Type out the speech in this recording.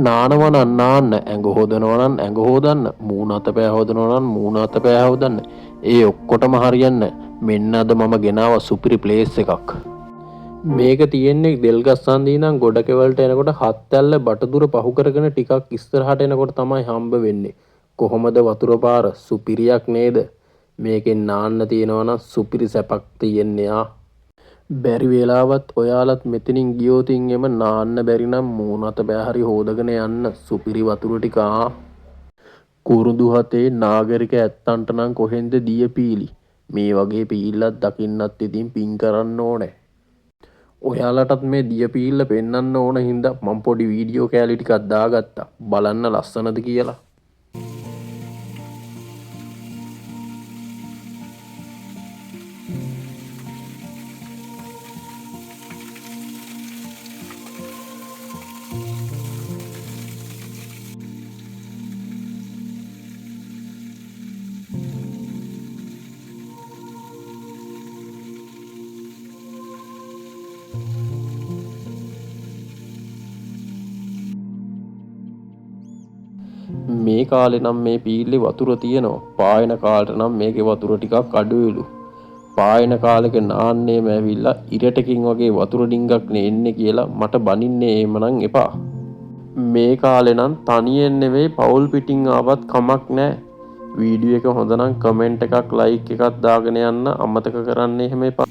නානවා නම් නාන්න, ඇඟ හොදනවා නම් ඇඟ හොදන්න, මූණ අතපය හොදනවා නම් මූණ අතපය හොදන්න. ඒ ඔක්කොටම හරියන්න මෙන්න අද මම ගෙනාවා සුපිරි ප්ලේස් එකක්. මේක තියෙන්නේ දෙල්ගස්සන්දී ඉඳන් ගොඩකෙවලට එනකොට හත්ඇල්ල බටදුර පහු කරගෙන ටිකක් ඉස්සරහට එනකොට තමයි හම්බ වෙන්නේ. කොහොමද වතුර පාර සුපිරියක් නේද? මේකෙන් නාන්න තියෙනවා නම් සුපිරි සැපක් තියෙන්නේ ආ. බැරි වෙලාවත් ඔයාලත් මෙතනින් ගියොතින් එම නාන්න බැරි නම් මූණ අත පය හරි හොදගෙන යන්න සුපිරි වතුර ටික ආ. කුරුඳු හතේ නාගරික ඇත්තන්ට නම් කොහෙන්ද දිය පීලි. මේ වගේ පීල්ලක් දකින්නත් ඉතින් පින් කරන්න ඕනේ. ඔයාලටත් මේ දිය පීල්ල පෙන්වන්න ඕන හින්දා මම පොඩි වීඩියෝ කෑලි ටිකක් දාගත්තා. බලන්න ලස්සනද කියලා. මේ කාලේ නම් මේ පීල්ලේ වතුර තියෙනවා. පායන කාලේ නම් මේකේ වතුර ටිකක් අඩුයිලු. පායන කාලෙක නාන්නේම ඇවිල්ලා ඉරටකින් වගේ වතුර ඩිංගක් නේ එන්නේ කියලා මට බනින්නේ එහෙමනම් එපා. මේ කාලේ නම් තනියෙන් නෙවෙයි පවුල් පිටින් ආවත් කමක් නැහැ. වීඩියෝ එක හොඳ නම් කමෙන්ට් එකක් ලයික් එකක් දාගෙන යන්න අමතක කරන්න එහෙම එපා.